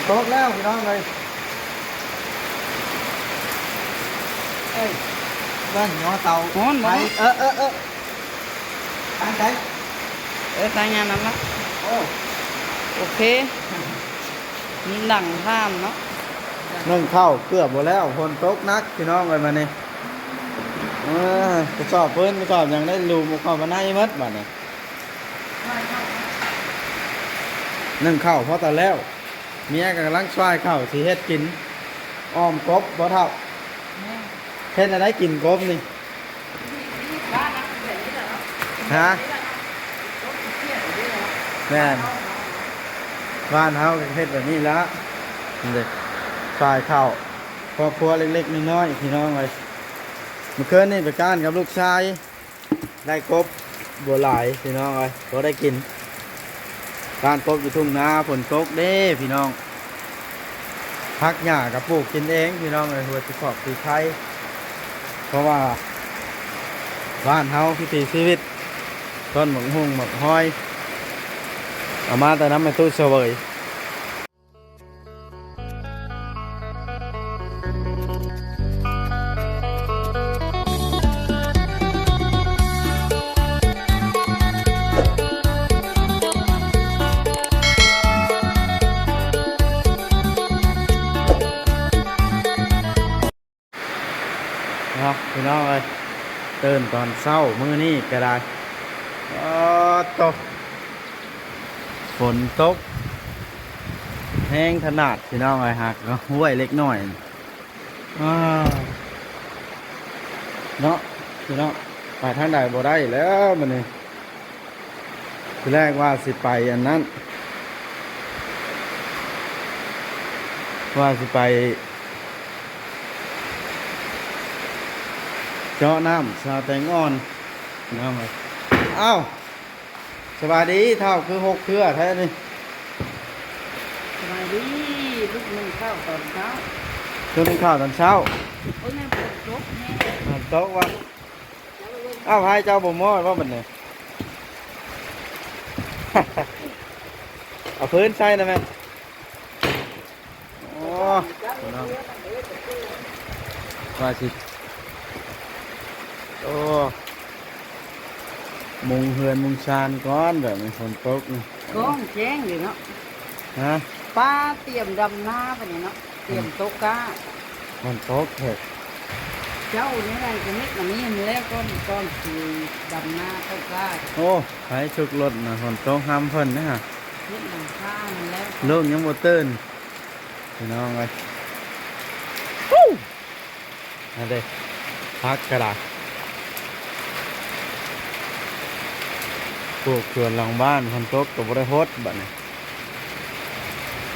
ตกแล้วพี่น้องเลยเอ้ยบ้านnhỏ tàu ฮ้อนบ่ ไปตั้งใจ รายงานนั้นละ โอ้ โอเคมันดังท่ามเนาะ นึ่งเข้าเกือบหมดแล้วคนตกนักพี่น้องเลยมาเนี่ยกระสอบเพิ่นกระสอบยังได้รูมเข้ามาในมัดบัดเนี่ยนึ่งเข้าเพราะตอนแล้วเมียกำลังช่วยเข้าสีเฮ็ดกินอ้อมกบบ่เท่าเฮ็ดอะไรกินกบนี่ฮะแม่นบ้านเฮาเฮ็ดแบบนี้ละเด็กช่วยเข้าครอบครัวเล็กๆน้อยๆพี่น้องเลยเมื่อคืนนี่ไปก้านกับลูกชายได้กบบัวหลายพี่น้องเลยก็ได้กินการกบอยู่ทุ่งนาฝนตกเด้พี่น้องพักหญ้ากับปลูกกินเองพี่น้องเลยหัวที่ขอบที่ไทยเพราะว่าบ้านเฮาพิถีชีวิตต้นหมกหุ่งหมกห้อยเอามาแต่น้ำในตู้เสวยพี่น้องเลยตื่นตอนเช้ามื้อนี้ก็ได้ตกฝนตกแห้งขนาดพี่น้องเลยหักก็ห้วยเล็กน้อยเนาะพี่น้องไปทางใดบ่ได้แล้วมันนี่ทีแรกว่าสิไปอันนั้นว่าสิไปเจาะน้ำสาแตงอ่อนน้ำเลยอ้าวสบายดีเท่าคือหกเครือแท้นี่ สบายดีลูกนึ่งข้าวตอนเช้า คือเป็นข้าวตอนเช้า โอ้ยแม่ปวดจบแม่ โต๊ะว่าอ้าวให้เจ้าบ่มอดว่าบัดนี้ เอาพื้นใส่นะแม่โอ้ว่าสิโอ้มุงเฮือนมุงชานก้อนแบบนี้ฝนตกนี่ ก้องแจ้งอยู่เนาะ ฮะ ป้าเตรียมดำหน้าไปเนี่ยเนาะเตรียมโต๊ะก้า ฝนตกเถอะ เจ้าเนี่ยอะไรจะเม็ดมันนี้มันแล้วก้อนคือดำหน้าโต๊ะก้า โอ้ใช้ชุกรถนะฝนตกห้ามเพิ่นนะฮะ เม็ดหลังข้างมันแล้ว ลูกยังบ่ตื่นพี่น้องเลยนั่นเด้พักกระดาษปลูกสวนหลังบ้านฝนตกก็บ่ได้ฮดบัดนี้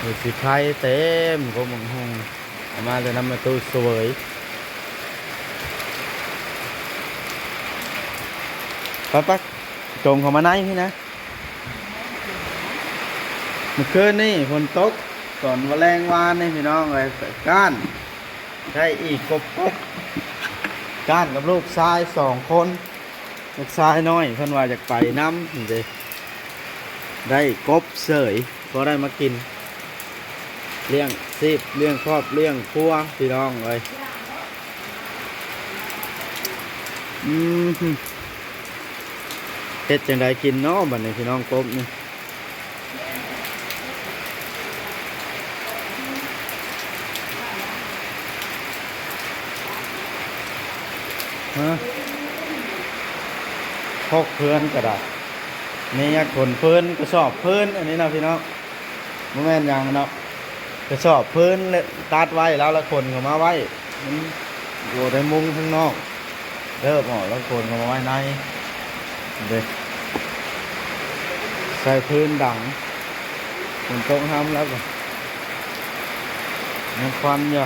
อยู่สิไผเต็มก็มึงหงเอามาจะนำมาตู้เสวยปักจมเข้ามาในพี่นะเมื่อคืนนี่ฝนตกตอนวันแรงวานนี่พี่น้องเลยก้านได้อีกกบก้านกับลูกชาย2 คนลูกชายน้อยเพิ่นว่าอยากไปน้ำนี่เด้ได้กบเสยก็ได้มากินเลี้ยงซีบเลี้ยงครอบเลี้ยงครัวพี่น้องเลยเฮ็ดจังไดกินเนาะบัดนี้พี่น้องกบนี่ฮะพกเพื่อนก็ได้นี่คนเพื่อนกระสอบเพื่อนอันนี้นะพี่น้องโมแม่นยังเนาะกระสอบเพื่อนตัดไว้แล้วละคนก็มาไว้มันอยู่ในมุ้งข้างนอกเริ่มออกแล้วคนก็มาไว้ในเด็กใส่พื้นดังคนต้องทำแล้วก็ยังควันอยู่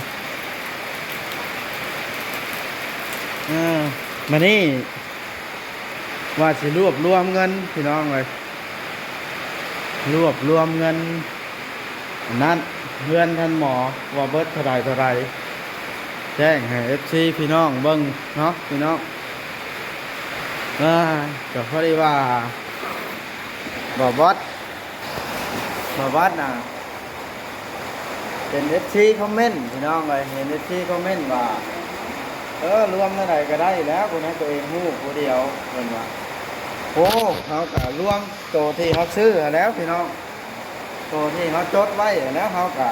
มานี่ว่าสิรวบรวมเงินพี่น้องเลยรวบรวมเงินนั้นเพื่อนท่านหมอว่าเบิดเท่าไรแจ้งให้ FC พี่น้องเบิ้งเนาะพี่น้องก็พอดีว่าบ่บอสน่ะ เป็น FC คอมเมนต์พี่น้องเลยเห็น FC คอมเมนต์ว่ารวมเท่าใดก็ได้แล้วคนนั้นตัวเองฮู้ผู้เดียวเพิ่นว่าโอ้เขาก็รวมตัวที่เขาซื้อแล้วพี่น้องตัวที่เขาจดไว้แล้วเขาก็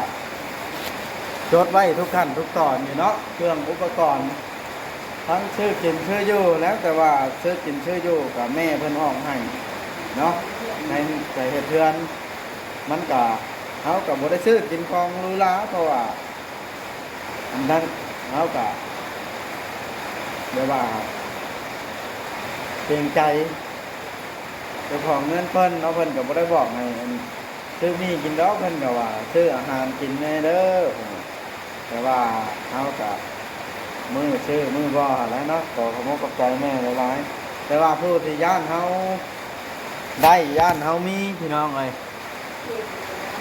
จดไว้ทุกขั้นทุกตอนอยู่เนาะเครื่องอุปกรณ์ทั้งซื้อกินซื้ออยู่แล้วแต่ว่าซื้อกินซื้ออยู่กับแม่เพิ่นออกให้เนาะในใส่เฮ็ดเทือนมันก็เขาก็บ่ได้ซื้อกินของหรูหราเพราะว่าอันนั้นเขาก็เดี๋ยวว่าเกรงใจเจ้าของเงินเพิ่นเพิ่นก็บ่ได้บอกให้ซื้อนี่กินดอกเพิ่นก็ว่าซื้ออาหารกินแน่เด้อแต่ว่าเฮาก็มือซื้อมือบ่แล้วเนาะขอขอบคุณกับใจแม่หลายๆแต่ว่าผู้ที่ย่านเฮาได้ย่านเฮามีพี่น้องเอ้ย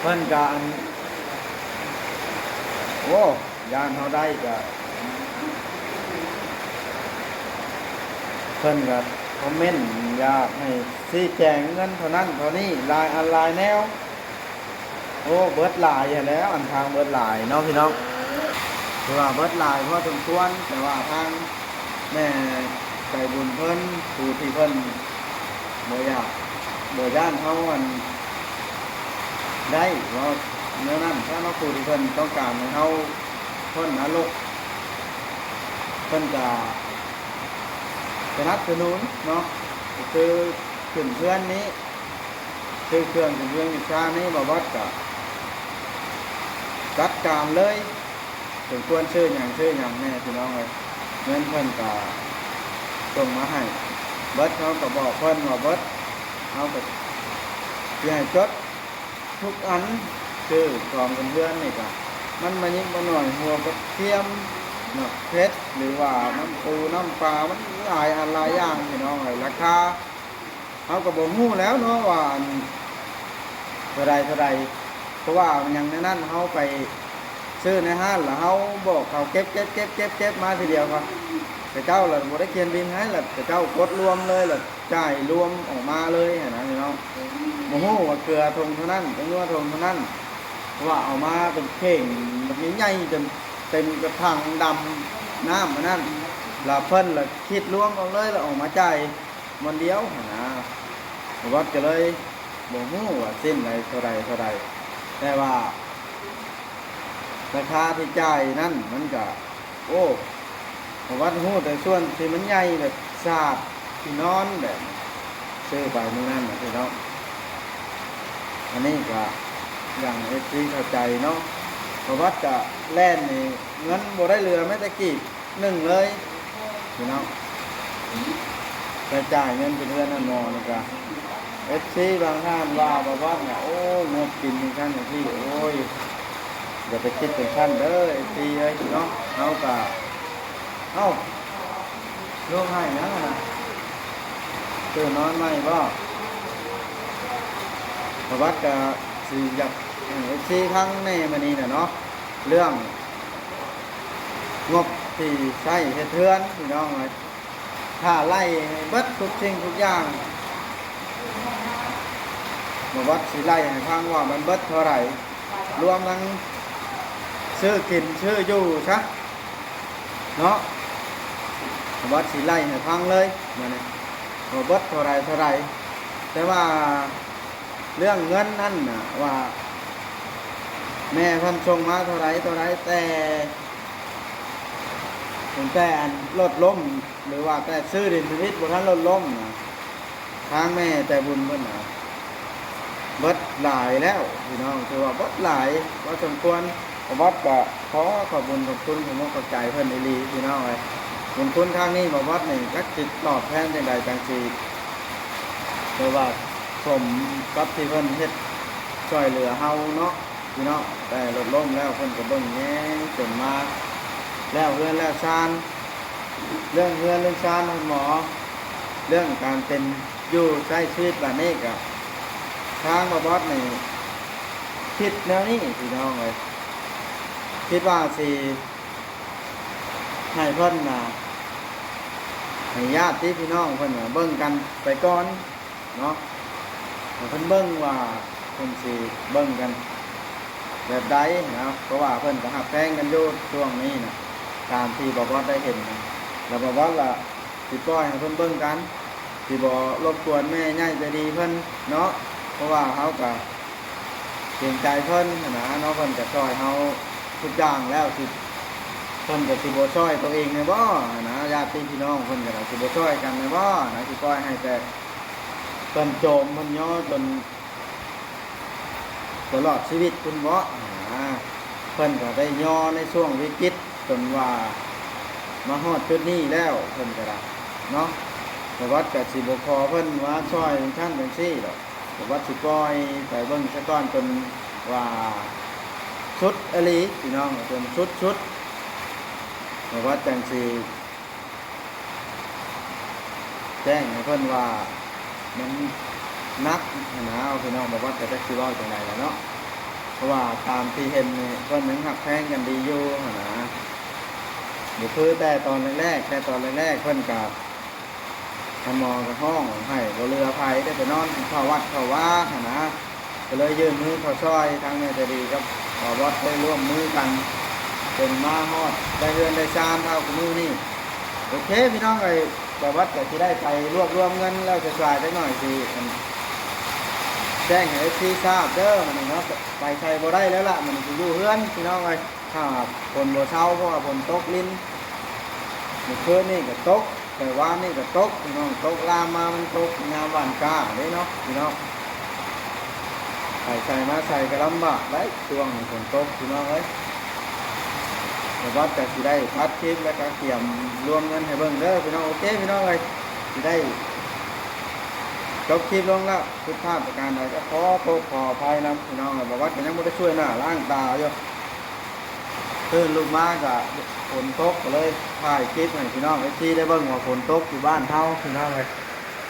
เพิ่นก็โอ้ย่านเฮาได้ก็เพิ่นก็คอมเมนต์อยากให้ชี้แจงเงินเท่านั้นเท่านี้ลายอันลายแนวโอ้เบิดหลายอย่างแล้วอันทางเบิดหลายเนาะพี่น้องคือว่าเบิดหลายเพราะสมควรแต่ว่าทางแม่ใจบุญเพิ่นผู้ที่เพิ่นบ่อยากบ่ย่านเฮาอันได้เพราะเนื้อนั้นถ้าเราผู้ที่เพิ่นต้องการให้เฮาพ้นนรกเพิ่นจะสนับสนุนเนาะคือขึ้นเพื่อนนี้คือเครื่องขึ้นเพื่อนวิชานี้บ่วัดก็จัดการเลยถึงควรชื่ออย่างแม่พี่น้องเลยเงินเพิ่นก็ส่งมาให้เบิดเขาก็บอกเพิ่นว่าเบิดเขาก็สิให้จดทุกอันชื่อของเพื่อนนี่ก็มันมายิ่งมาหน่อยหัวกระเทียมเนาะเพชรหรือว่าน้ำปูน้ำปลามันหลายอันหลายอย่างพี่น้องเลยราคาเขาก็บ่ฮู้แล้วเนาะว่าเท่าใดเพราะว่าอย่างนั้นเขาไปซื้อในห้างแล้วเขาบอกเขาเก็บมาทีเดียวครับแต่เจ้าเลยบ่ได้เขียนบินให้ล่ะแต่เจ้ากดรวมเลยล่ะจ่ายรวมออกมาเลยนะพี่น้องบ่ฮู้ว่าเกลือทงเท่านั้นเป็นว่าทงเท่านั้นเพราะว่าเอามาเป็นเข่งแบบใหญ่ๆจนเต็มกระถางดำน้ำมันนั่นแล้วเพิ่นล่ะคิดรวมเอาเลยแล้วออกมาจ่ายมันเดียวนะวัดก็เลยบ่ฮู้ว่าสิ้นใดเท่าใดแต่ว่าราคาที่จ่ายนั่นมันก็โอ้วัดฮู้แต่ส่วนที่มันใหญ่แบบสาดที่นอนแบบซื้อไปมื้อนั้นนะพี่น้องอันนี้ก็อย่างFCเข้าใจเนาะวัดก็แล่นนี่เงินบ่ได้เหลือแม้แต่กีบหนึ่งเลยพี่น้องแต่จ่ายเงินเป็นเดือนนั่นมอนี่ก็FC บางท่านว่าวัดเนี่ยโอ้งบกินนี่ท่านอย่างที่โอ้ยอย่าไปคิดเป็นขั้นเด้อFC เอ้ยเนาะเอาก็ลงให้นะตื่นนอนไหมบ่วัดก็สิอยากFC ครั้งในมื้อนี้น่ะเนาะเรื่องงบที่ใช้เฮ็ดเทือนพี่น้องเอ้ยถ้าไล่เบิดทุกสิ่งทุกอย่างวัดสิไล่ให้ฟังว่ามันเบิดเท่าไหร่รวมทั้งซื้อกินซื้ออยู่ซะเนาะวัดสิไล่ให้ฟังเลยมาเนี่ยว่าเบิดเท่าไหร่แต่ว่าเรื่องเงินนั่นน่ะว่าแม่เพิ่นส่งมาเท่าไหร่แต่อันลดล้มหรือว่าแต่ซื้อดินชีวิตบ่ทันลดล้มนะทางแม่แต่บุญเพิ่นน่ะเบิดหลายแล้วพี่น้องคือว่าเบิดหลายว่าสมควรวัดก็ขอขอบคุณผมขอบใจเพิ่นอีหลีพี่น้องเอ้ยบุญคุณทางนี้บ่วัดนี่จักสิตอบแทนจังใดจังสิเพราะว่าสมกับที่เพิ่นเฮ็ดช่วยเหลือเฮาเนาะพี่น้องแต่ลดล้มแล้วเพิ่นก็เบิ่งแยงจนมาแล้วเฮือนแล้วชานเรื่องเฮือนเรื่องชานหมอเรื่องการเป็นอยู่ใช้ชีวิตแบบนี้ก็ทางบ่วัดนี่คิดแนวนี้พี่น้องเอ้ยคิดว่าสิให้เพิ่นน่ะให้ญาติพี่น้องเพิ่นน่ะเบิ่งกันไปก่อนเนาะให้เพิ่นเบิ่งว่าเพิ่นสิเบิ่งกัน แบบใดนะเพราะว่าเพิ่นก็หักแพงกันอยู่ช่วงนี้นะตามที่บอกว่าได้เห็นนะแล้วบอกว่าละสิปล่อยให้เพิ่นเบิ่งกันสิบ่รบกวนแม่ใหญ่ใจดีเพิ่นเนาะเพราะว่าเขาก็เกรงใจเพิ่นนะเนาะเพิ่นก็ช่วยเฮาทุกอย่างแล้วสิเพิ่นก็สิบ่ช่วยตัวเองแม่บ่นะญาติพี่น้องเพิ่นก็สิบ่ช่วยกันแม่บ่นะสิปล่อยให้แต่เพิ่นโจมเพิ่นย่อจนตลอดชีวิตคุณบ่เพิ่นก็ได้ย่อในช่วงวิกฤตจนว่ามาฮอดจุดนี้แล้วเพิ่นก็ได้เนาะแต่วัดก็สิบ่พอเพิ่นว่าช่วยท่านจังซี่ดอกแต่วัดสิปล่อยไปเบิ่งซะก่อนจนว่าชุดอหลีพี่น้องจนชุดแต่วัดจังสิแจ้งให้เพิ่นว่ามันนักนะพี่น้องบอกว่าจะได้คิดว่าจังไดล่ะเนาะเพราะว่าตามที่เห็นนี่เพิ่นยังหักแพงกันดีอยู่นะเดี๋ยวคือแต่ตอนแรกเพิ่นกับทำมองกับห้องให้บ่เรือไผได้ไปนอนเข้าวัดเข้าว่านะก็เลยยื่นมือเข้าซอยทางแม่จะดีกับวัดได้ร่วมมือกันจนมาฮอดได้เรือนได้ชามเท่ากับมือนี่โอเคพี่น้องเอ้ยแต่วัดก็สิได้ไปรวบรวมเงินแล้วจะจ่ายได้หน่อยสิแจ้งให้พี่ทราบเด้อมันเนาะไปใช้บ่ได้แล้วล่ะมันสิอยู่เฮือนพี่น้องเอ้ยถ้าฝนบ่เช้าเพราะว่าฝนตกลิ้นเมื่อคืนนี่ก็ตกแต่ว่านี่ก็ตกพี่น้องตกลามมามันตกงามหวานกาเด้เนาะพี่น้องใส่มาใส่ก็ลำบากได้ช่วงฝนตกพี่น้องเอ้ยแต่ว่าแต่สิได้พัดคลิปแล้วก็เตรียมรวมเงินให้เบิ่งเด้อพี่น้องโอเคพี่น้องเอ้ยสิได้จบคลิปลงแล้วทุกภาพประการใดก็ขอโทษขออภัยนะพี่น้องบอกว่าก็ยังไม่ได้ช่วยหน้าล้างตาอยู่ตื่นลูกมาก็ฝนตกก็เลยถ่ายคลิปให้พี่น้องเอฟซีได้เบิ่งว่าฝนตกอยู่บ้านเฮาพี่น้องเลย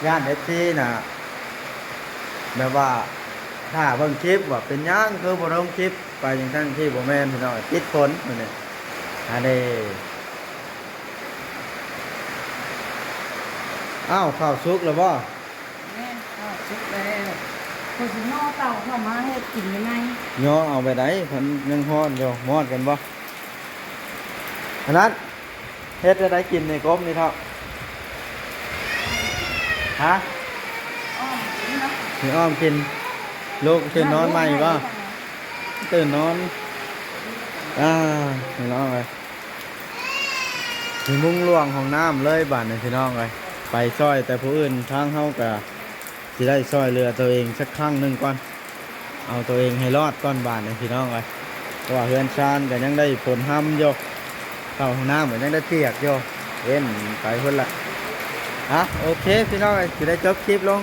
ย่านเอฟซีน่ะแบบว่าถ้าเบิ่งคลิปว่าเป็นย่างคือบ่ลงคลิปไปอย่างทั้งที่บ่แม่นพี่น้องติดฝนนี่อันนี้อ้าวข้าวสุกแล้วบ่ชุดแล้วคนสินอเต่าเข้ามาให้กินยังไงย่อเอาไปไหนเพิ่นยังฮ้อนอยู่มอดกันบ่อันนั้นเฮ็ดได้กินในกบนี่เท่าฮะอ้อมกินเนาะนี่อ้อมกินลูกตื่นนอนใหม่บ่ตื่นนอนพี่น้องเอ้ยมีมุ้งลวงของน้ำเลยบาดนี่พี่น้องเอ้ยไปซอยแต่ผู้อื่นทางเฮาก็สิได้ซอยเรือตัวเองสักครั้งหนึ่งก่อนเอาตัวเองให้รอดก้อนบานเลยพี่น้องเลยเพราะว่าเฮือนชานก็ยังได้ผลห้ำโยเข้าห้องน้ำเหมือนยังได้เปียกโยเว้นไปคนละโอเคพี่น้องเลยสิได้จบคลิปลง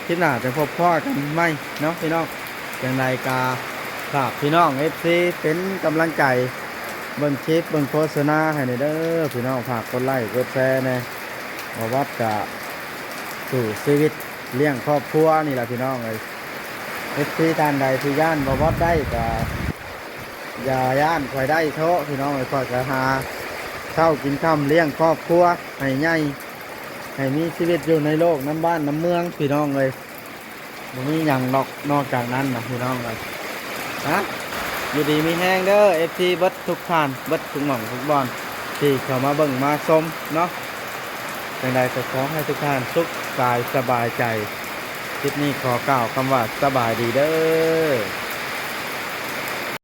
คลิปหน้าจะพบพ่อกันไหมเนาะพี่น้องอย่างไรกาฝากพี่น้อง FC เป็นกำลังใจเบิ่งคลิปเบิ่งโฆษณาให้เด้อพี่น้องฝากกดไลค์กดแชร์นะวัดจะสู่ชีวิตเลี้ยงครอบครัวนี่แหละพี่น้องเลยที่ท่านใดที่ย่านบ่วัดได้ก็อย่าย่านคอยได้เถอะพี่น้องเลยคอยจะหาเช่ากินค่ำเลี้ยงครอบครัวให้ใหญ่ให้มีชีวิตอยู่ในโลกน้ำบ้านน้ำเมืองพี่น้องเลยบ่มีอย่างนอกจากนั้นนะพี่น้องเลยอยู่ดีมีแห้งเด้อFCเบิดทุกท่านเบิดทุกหม่องทุกบอลที่เข้ามาเบิ่งมาชมเนาะอย่างใดก็ขอให้ทุกท่านสุขกายสบายใจคลิปนี้ขอกล่าวคำว่าสบายดีเด้อ